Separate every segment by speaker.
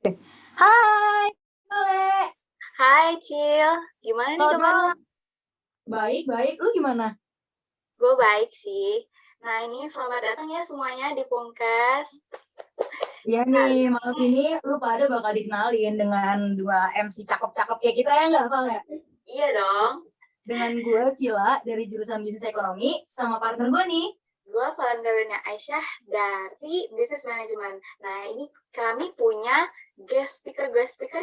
Speaker 1: Hai, Male.
Speaker 2: Hai Cil, gimana nih
Speaker 1: Selamat
Speaker 2: kabar?
Speaker 1: malam. Baik. Lu gimana?
Speaker 2: Gue baik sih. Nah ini selamat datang ya semuanya di Pungkas.
Speaker 1: Iya nih, malam ini lu pada bakal dikenalin dengan dua MC cakep-cakep kayak kita ya nggak, Val ya?
Speaker 2: Iya dong,
Speaker 1: Dengan gue, Cila, dari jurusan Bisnis Ekonomi, sama partner gue nih.
Speaker 2: gue foundernya Aisyah dari Business Management. Nah ini kami punya guest speaker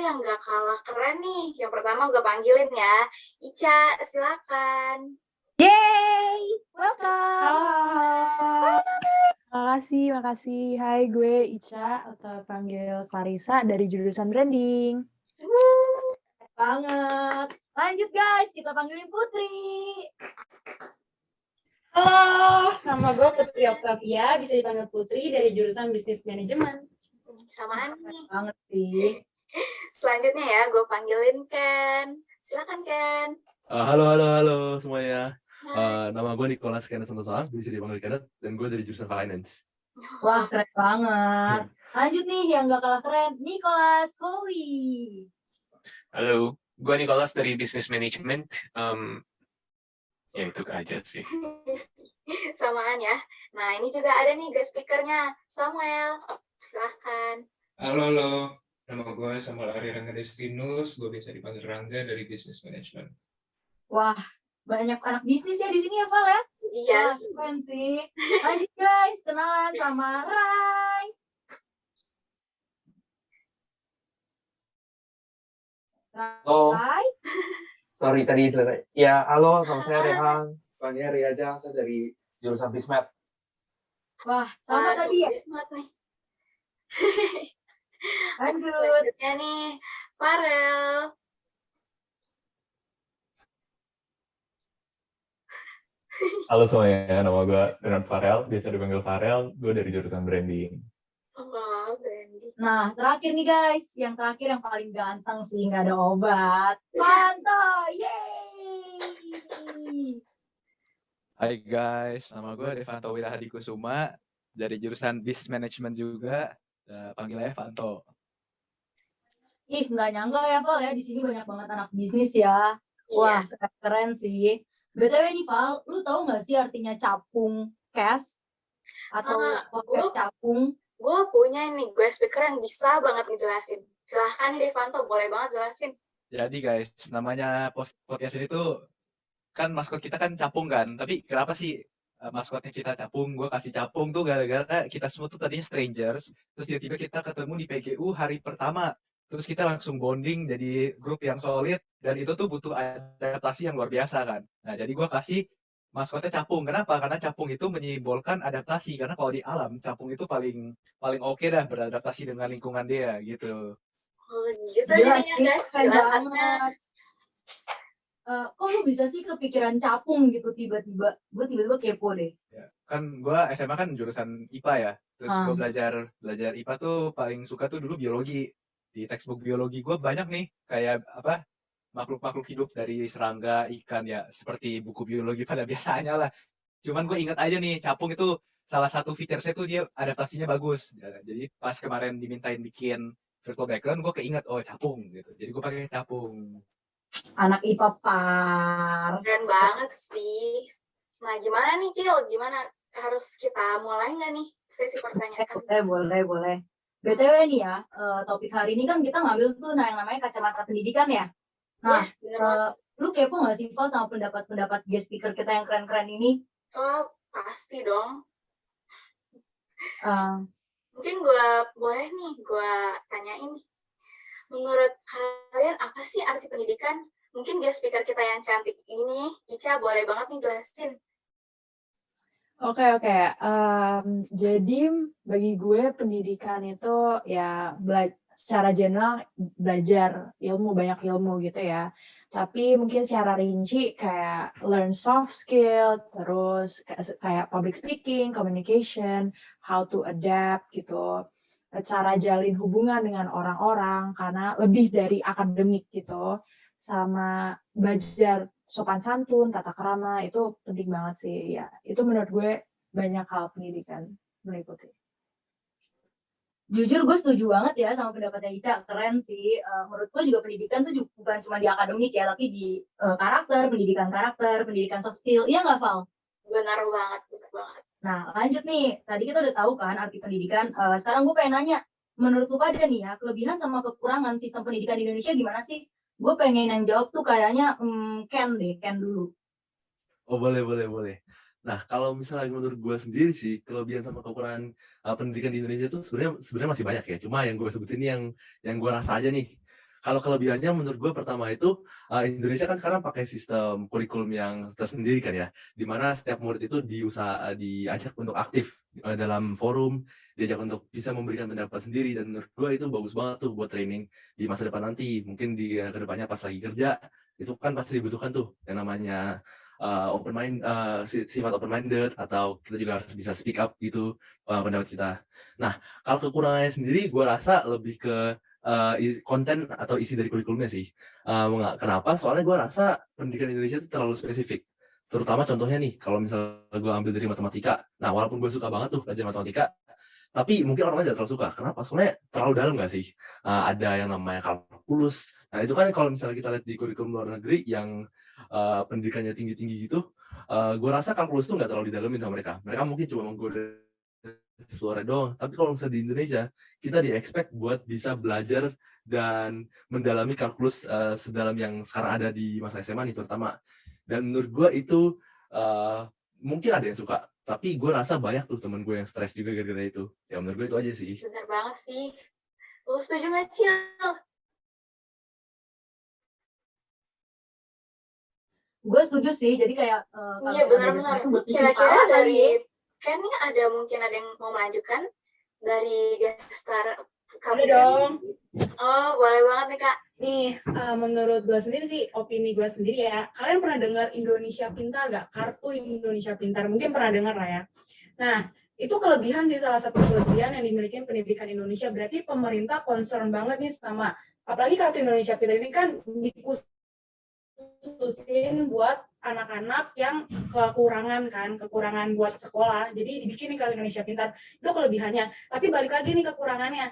Speaker 2: yang gak kalah keren nih. Yang pertama gue panggilin ya, Ica, silakan.
Speaker 1: Yeay, welcome.
Speaker 3: Makasih. Hai, gue Ica atau panggil Clarissa dari jurusan branding.
Speaker 1: Banget. Lanjut guys, kita panggilin Putri.
Speaker 4: Halo, nama gue Putri Octavia, bisa dipanggil Putri dari jurusan Bisnis Manajemen.
Speaker 2: Samaan nih.
Speaker 1: Banget sih.
Speaker 2: Selanjutnya ya, gue panggilin Ken. Silakan Ken.
Speaker 5: Halo semuanya. Nama gue Nicholas Kenneth Santosa, bisa dipanggil Kenneth, dan gue dari jurusan Finance.
Speaker 1: Wah, keren banget. Lanjut nih, yang gak kalah keren, Nicholas Howie.
Speaker 6: Halo, gue Nicholas dari Business Management. Ya itu aja sih.
Speaker 2: Samaan ya. Nah ini juga ada nih guest speakernya, Samuel. Silahkan.
Speaker 7: Halo, nama gue Samuel Ari Rangga Destinus, gue bisa dipanggil Rangga dari Business Management.
Speaker 1: Wah, banyak anak bisnis ya di sini ya, Val ya?
Speaker 2: Iya.
Speaker 1: Wah, keren sih. Lanjut guys, kenalan sama Rai.
Speaker 8: Halo,
Speaker 1: Rai.
Speaker 8: sorry tadi itu. Ya, halo, nama saya Rehan. Panggilnya Ria aja, saya dari jurusan Bismet.
Speaker 1: Wah, sama tadi ya.
Speaker 2: Bismat nih.
Speaker 1: Lanjut.
Speaker 2: Selanjutnya nih, Farel.
Speaker 5: Halo semuanya, nama gue Renat Farel, biasa dipanggil Farel, gue dari jurusan branding.
Speaker 2: Oh, Brandy.
Speaker 1: Nah, terakhir nih guys. Yang terakhir yang paling ganteng sih, nggak ada obat. Panto, yeay.
Speaker 9: Hai guys, nama gue Devanto Wirahadi Kusuma dari jurusan Business Management juga, panggil aja Vanto.
Speaker 1: Ih, nggak nyangka ya, Val ya. Di sini banyak banget anak bisnis ya. Wah, keren sih. BTW nih, Val, lu tahu nggak sih artinya capung cash? Atau pocket capung?
Speaker 2: Gue punya nih guest speaker yang bisa banget ngejelasin. Silahkan Devanto, boleh banget jelasin.
Speaker 9: Jadi guys, namanya podcast ini tuh, kan maskot kita kan capung kan, tapi kenapa sih maskotnya kita capung? Gue kasih capung tuh gara-gara kita semua tuh tadinya strangers, terus tiba-tiba kita ketemu di PGU hari pertama, terus kita langsung bonding jadi grup yang solid, dan itu tuh butuh adaptasi yang luar biasa kan. Nah jadi gue kasih maskotnya capung. Kenapa? Karena capung itu menyimbolkan adaptasi, karena kalau di alam capung itu paling oke dah beradaptasi dengan lingkungan dia gitu.
Speaker 2: Oh, gitu
Speaker 1: Gila,
Speaker 2: jadinya guys,
Speaker 1: keren
Speaker 2: jelasannya.
Speaker 1: banget. Kok lu bisa sih kepikiran capung gitu tiba-tiba? Gue tiba-tiba kepo deh.
Speaker 9: Ya, kan gue SMA kan jurusan IPA ya, terus gue belajar IPA tuh paling suka tuh dulu biologi. Di textbook biologi gue banyak nih kayak apa makhluk-makhluk hidup dari serangga, ikan ya, seperti buku biologi pada biasanya lah. Cuman gue ingat aja nih, capung itu salah satu feature-nya tuh dia adaptasinya bagus. Ya, jadi pas kemarin dimintain bikin virtual background, gue keinget, oh capung gitu. Jadi gue pakai capung.
Speaker 1: Anak IPA pars.
Speaker 2: Keren banget sih. Nah, gimana nih Cil? Gimana? Harus kita mulai nggak nih sesi pertanyaan?
Speaker 1: Boleh. BTW nih ya, topik hari ini kan kita ngambil tuh yang namanya kacamata pendidikan ya. Nah, lu kepo nggak sih Val sama pendapat guest speaker kita yang keren-keren ini?
Speaker 2: Oh, pasti dong.
Speaker 1: Mungkin
Speaker 2: boleh nih, gue tanyain nih. Menurut kalian apa sih arti pendidikan? Mungkin guest speaker kita yang cantik ini, Ica, boleh banget nih jelasin.
Speaker 3: Oke. Jadi bagi gue pendidikan itu ya secara general belajar banyak ilmu gitu ya. Tapi mungkin secara rinci kayak learn soft skill, terus kayak public speaking, communication, how to adapt gitu. Cara jalin hubungan dengan orang-orang karena lebih dari akademik gitu. Sama belajar sopan santun, tata krama, itu penting banget sih ya. Itu menurut gue banyak hal pendidikan meliputi.
Speaker 1: Jujur gue setuju banget ya sama pendapatnya Ica, keren sih. Menurut gue juga pendidikan tuh bukan cuma di akademik ya, tapi di karakter, pendidikan soft skill. Iya nggak, Val?
Speaker 2: Benar banget, benar banget.
Speaker 1: Nah, lanjut nih. Tadi kita udah tahu kan arti pendidikan. Sekarang gue pengen nanya, menurut lu pada nih ya, kelebihan sama kekurangan sistem pendidikan di Indonesia gimana sih? Gue pengen yang jawab tuh kayaknya Ken dulu.
Speaker 5: Oh, boleh. Nah, kalau misalnya menurut gue sendiri sih, kelebihan sama kekurangan pendidikan di Indonesia itu sebenarnya masih banyak ya. Cuma yang gue sebutin yang gue rasa aja nih. Kalau kelebihannya menurut gue pertama itu Indonesia kan sekarang pakai sistem kurikulum yang tersendiri kan ya, di mana setiap murid itu diajak untuk aktif dalam forum, diajak untuk bisa memberikan pendapat sendiri, dan menurut gue itu bagus banget tuh buat training di masa depan nanti. Mungkin di kedepannya pas lagi kerja itu kan pasti dibutuhkan tuh yang namanya sifat open minded, atau kita juga harus bisa speak up gitu pendapat kita. Nah, kalau kekurangannya sendiri gue rasa lebih ke konten atau isi dari kurikulumnya sih. Kenapa? Soalnya gue rasa pendidikan Indonesia itu terlalu spesifik. Terutama contohnya nih, kalau misalnya gue ambil dari matematika. Nah, walaupun gue suka banget tuh belajar matematika, tapi mungkin orang lain tidak terlalu suka. Kenapa? Soalnya terlalu dalam nggak sih? Ada yang namanya kalkulus. Nah, itu kan kalau misalnya kita lihat di kurikulum luar negeri yang pendidikannya tinggi-tinggi gitu, gue rasa kalkulus tuh nggak terlalu didalemin sama mereka. Mereka mungkin cuma menggoda suara doang. Tapi kalau misalnya di Indonesia, kita di-expect buat bisa belajar dan mendalami kalkulus sedalam yang sekarang ada di masa SMA nih terutama. Dan menurut gue itu mungkin ada yang suka, tapi gue rasa banyak tuh temen gue yang stres juga gara-gara itu. Ya menurut gue itu aja sih.
Speaker 2: Benar banget sih. Lu setuju nggak, Cil?
Speaker 1: Gue setuju sih, jadi kayak
Speaker 2: Iya, benar-benar. Kira-kira dari Ken nih ada yang mau melanjutkan dari gestar kamu?
Speaker 4: Ada dong.
Speaker 2: Oh, boleh banget nih, Kak.
Speaker 4: Nih, menurut gue sendiri sih, opini gue sendiri ya, kalian pernah dengar Indonesia Pintar gak? Kartu Indonesia Pintar, mungkin pernah dengar lah ya. Nah, itu kelebihan sih, salah satu kelebihan yang dimiliki pendidikan Indonesia. Berarti pemerintah concern banget nih sama, apalagi Kartu Indonesia Pintar ini kan dikhususin buat anak-anak yang kekurangan buat sekolah. Jadi dibikin nih Kartu Indonesia Pintar. Itu kelebihannya. Tapi balik lagi nih kekurangannya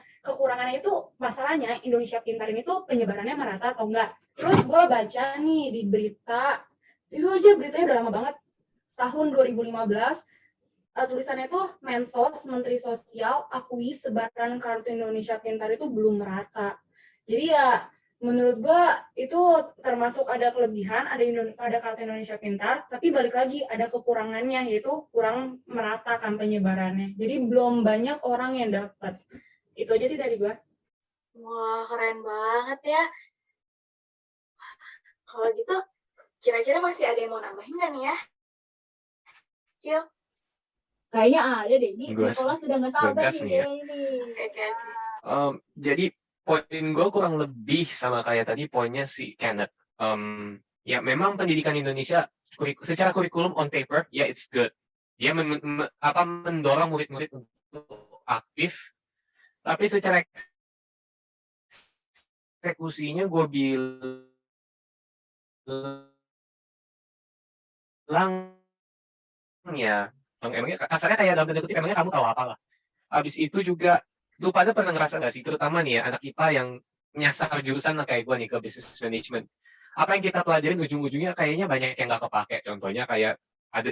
Speaker 4: itu masalahnya Indonesia Pintar ini tuh penyebarannya merata atau enggak. Terus gue baca nih di berita, itu aja beritanya udah lama banget, tahun 2015, tulisannya tuh Mensos, Menteri Sosial akui sebaran Kartu Indonesia Pintar itu belum merata. Jadi ya menurut gue itu termasuk ada kelebihan, ada Kartu Indonesia Pintar, tapi balik lagi ada kekurangannya, yaitu kurang merata kan penyebarannya. Jadi belum banyak orang yang dapat. Itu aja sih dari gue.
Speaker 2: Wah, keren banget ya. Kalau gitu, kira-kira masih ada yang mau nambahin nggak nih ya? Cil?
Speaker 1: Kayaknya ada deh. Nicholas sudah nggak sabar nih.
Speaker 6: Jadi poin gue kurang lebih sama kayak tadi poinnya si Kenneth. Ya memang pendidikan Indonesia secara kurikulum on paper ya it's good. Dia mendorong murid-murid untuk aktif, tapi secara eksekusinya gue bilang ya emangnya kasarnya kayak dalam tanda kutip emangnya kamu tahu apa lah. Habis itu juga lu pada pernah ngerasa nggak sih, terutama nih ya anak IPA yang nyasar jurusan kayak gue nih ke business management, apa yang kita pelajarin ujung-ujungnya kayaknya banyak yang nggak kepake. Contohnya kayak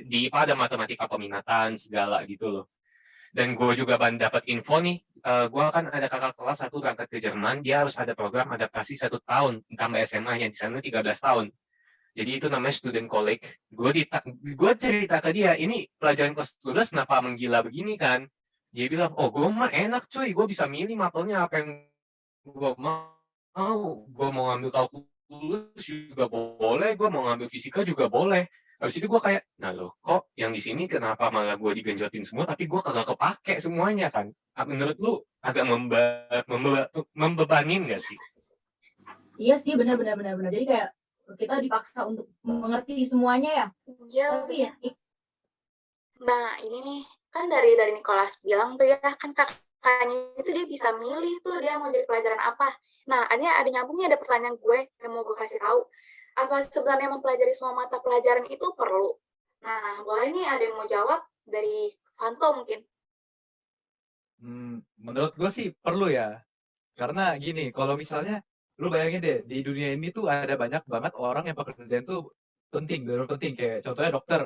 Speaker 6: di IPA ada matematika peminatan segala gitu loh. Dan gue juga dapat info nih, gue kan ada kakak kelas satu berangkat ke Jerman, dia harus ada program adaptasi 1 tahun tambah SMA-nya, di sana 13 tahun. Jadi itu namanya student colleague. Gue cerita ke dia, ini pelajaran kelas 12 kenapa menggila begini kan? Dia bilang, oh gue mah enak cuy, gue bisa milih mapelnya apa yang gue mau. Gue mau ngambil kalkulus juga boleh, gue mau ngambil fisika juga boleh. Habis itu gue kayak, nah loh kok yang di sini kenapa malah gue digenjotin semua, tapi gue kagak kepake semuanya kan? Menurut lu agak membebanin gak sih?
Speaker 1: Iya sih, benar. Jadi kayak kita dipaksa untuk mengerti semuanya ya.
Speaker 2: Iya.
Speaker 1: Tapi ya.
Speaker 2: Nah ini nih, kan dari Nicholas bilang tuh ya, kan kakaknya itu dia bisa milih tuh dia mau jadi pelajaran apa. Nah, ada nyambungnya, ada pertanyaan gue yang mau gue kasih tahu. Apa sebenarnya mempelajari semua mata pelajaran itu perlu? Nah, boleh nih ada yang mau jawab dari Fanto mungkin.
Speaker 9: Menurut gue sih perlu ya. Karena gini, kalau misalnya lu bayangin deh, di dunia ini tuh ada banyak banget orang yang pekerjaan tuh penting, benar penting. Kayak contohnya dokter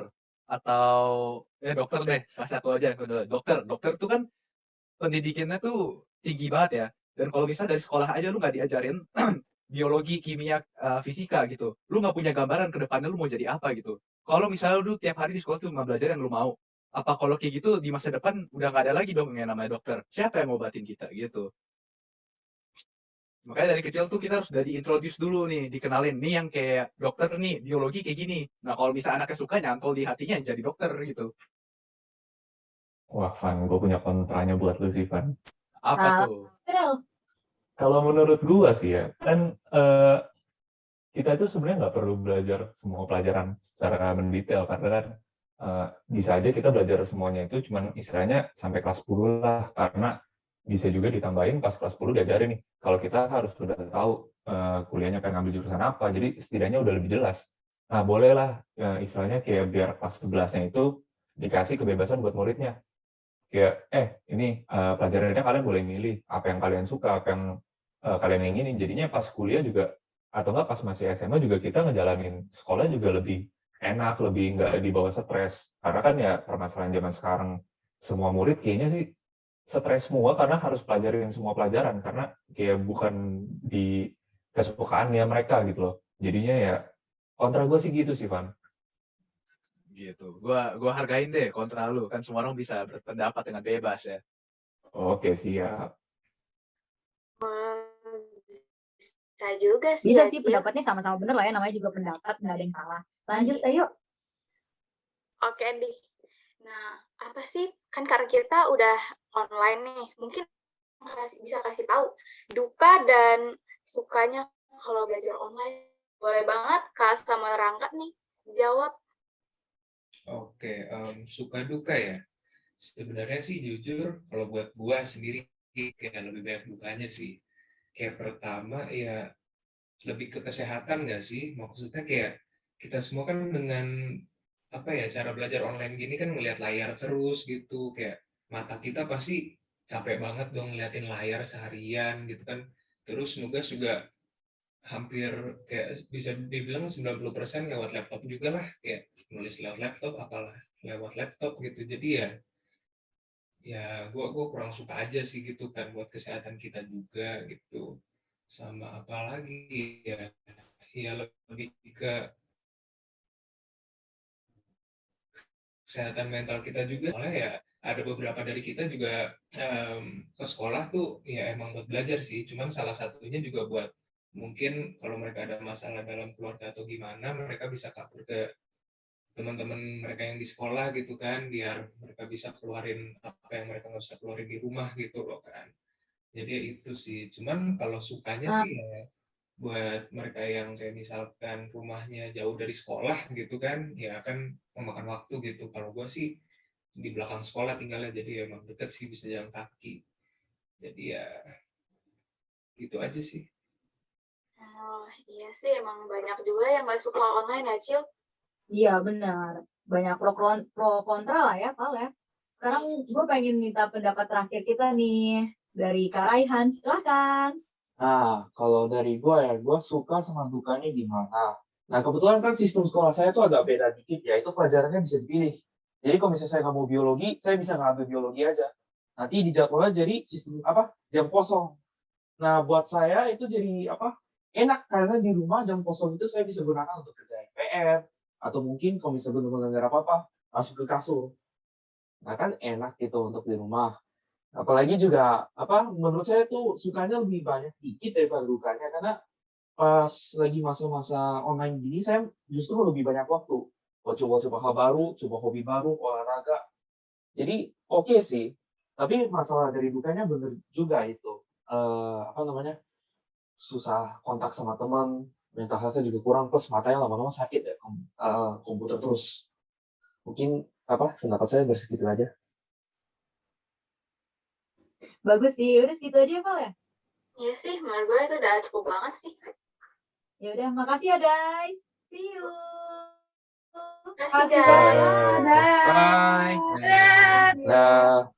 Speaker 9: atau dokter deh, salah satu aja. Dokter, dokter tuh kan pendidikannya tuh tinggi banget ya. Dan kalau misalnya dari sekolah aja lu nggak diajarin biologi, kimia, fisika gitu, lu nggak punya gambaran ke depannya lu mau jadi apa gitu. Kalau misalnya lu tiap hari di sekolah tuh nggak belajar yang lu mau, apa kalau kayak gitu di masa depan udah nggak ada lagi dong yang namanya dokter. Siapa yang ngobatin kita gitu. Makanya dari kecil tuh kita harus udah diintroduce dulu nih, dikenalin nih yang kayak dokter nih, biologi kayak gini. Nah kalau misalnya anaknya suka nyantol di hatinya jadi dokter gitu.
Speaker 10: Wah, Van, gue punya kontranya buat lu sih, Van.
Speaker 9: Apa
Speaker 1: Nah,
Speaker 9: tuh?
Speaker 1: Rel,
Speaker 10: Kalau menurut gua sih ya, kan kita itu sebenarnya nggak perlu belajar semua pelajaran secara mendetail, karena kan bisa aja kita belajar semuanya itu cuman istilahnya sampai kelas 10 lah, karena bisa juga ditambahin pas kelas 10 diajarin nih, kalau kita harus sudah tahu kuliahnya pengen ngambil jurusan apa, jadi setidaknya udah lebih jelas. Nah, bolehlah istilahnya kayak biar kelas 11-nya itu dikasih kebebasan buat muridnya. Kayak, ini pelajarannya kalian boleh milih apa yang kalian suka, apa yang kalian inginin. Jadinya pas kuliah juga, atau enggak pas masih SMA juga kita ngejalanin sekolah juga lebih enak, lebih nggak dibawa stres. Karena kan ya permasalahan zaman sekarang, semua murid kayaknya sih stres semua karena harus pelajarin semua pelajaran. Karena kayak bukan di kesukaannya mereka gitu loh. Jadinya ya, kontra gue sih gitu sih, Van.
Speaker 9: Gitu. Gua hargain deh kontra lu, kan semua orang bisa berpendapat dengan bebas ya.
Speaker 10: Oke, siap.
Speaker 2: Bisa juga sih
Speaker 1: bisa
Speaker 2: ya,
Speaker 1: sih
Speaker 2: Cil.
Speaker 1: pendapatnya sama-sama bener lah ya, namanya juga pendapat, nggak ada yang salah. Lanjut, ayo.
Speaker 2: Oke deh. Nah, apa sih? Kan karena kita udah online nih, mungkin bisa kasih tahu duka dan sukanya kalau belajar online. Boleh banget Kak sama Rangga nih jawab.
Speaker 7: Oke, suka duka ya. Sebenarnya sih jujur kalau buat gua sendiri kayak lebih banyak dukanya sih. Kayak pertama ya lebih ke kesehatan nggak sih? Maksudnya kayak kita semua kan dengan apa ya cara belajar online gini kan ngelihat layar terus gitu, kayak mata kita pasti capek banget dong ngeliatin layar seharian gitu kan. Terus nugas juga hampir kayak bisa dibilang 90% lewat laptop juga lah, kayak nulis lewat laptop apalah lewat laptop gitu. Jadi ya gua kurang suka aja sih gitu kan buat kesehatan kita juga gitu. Sama apa lagi ya, ya lebih ke kesehatan mental kita juga. Soalnya ya ada beberapa dari kita juga ke sekolah tuh ya emang buat belajar sih, cuman salah satunya juga buat mungkin kalau mereka ada masalah dalam keluarga atau gimana, mereka bisa kabur ke teman-teman mereka yang di sekolah gitu kan, biar mereka bisa keluarin apa yang mereka nggak bisa keluarin di rumah gitu loh kan. Jadi ya itu sih, cuman kalau sukanya
Speaker 1: Ah,
Speaker 7: sih ya buat mereka yang kayak misalkan rumahnya jauh dari sekolah gitu kan, ya kan memakan waktu gitu. Kalau gue sih di belakang sekolah tinggalnya, jadi emang deket sih, bisa jalan kaki. Jadi ya gitu aja sih.
Speaker 2: Oh, iya sih emang banyak juga yang nggak suka online ya, Cil.
Speaker 1: iya benar. Banyak pro kontra lah ya, Val ya. Sekarang gue pengen minta pendapat terakhir kita nih dari Kak Raihan. Silahkan.
Speaker 8: Nah, kalau dari gue suka sama dukanya gimana. Nah, kebetulan kan sistem sekolah saya tuh agak beda dikit ya, itu pelajarannya bisa dipilih. Jadi kalau misalnya saya nggak mau biologi, saya bisa ngambil biologi aja. Nanti dijadwalnya jadi sistem jam kosong. Nah, buat saya itu jadi enak karena di rumah jam kosong itu saya bisa gunakan untuk kerjain PR atau mungkin kalau misalnya benar-benar nggak ada apa-apa, masuk ke kasur. Nah, kan enak gitu untuk di rumah. Apalagi juga menurut saya tuh sukanya lebih banyak dikit daripada dukanya, karena pas lagi masa-masa online gini saya justru lebih banyak waktu buat coba-coba hal baru, coba hobi baru, olahraga. Jadi oke sih. Tapi masalah dari dukanya bener juga itu. Susah kontak sama teman, mental health-nya juga kurang, plus matanya lama-lama sakit ya, komputer terus. Mungkin pendapat saya bersegitu aja.
Speaker 1: Bagus sih. Udah segitu aja ya, Val ya?
Speaker 2: Iya sih, menurut gue itu udah cukup banget sih.
Speaker 1: Ya udah, makasih ya guys. See you.
Speaker 2: Makasih
Speaker 3: Makasih
Speaker 2: guys.
Speaker 3: banget.
Speaker 6: Bye.
Speaker 8: Nah,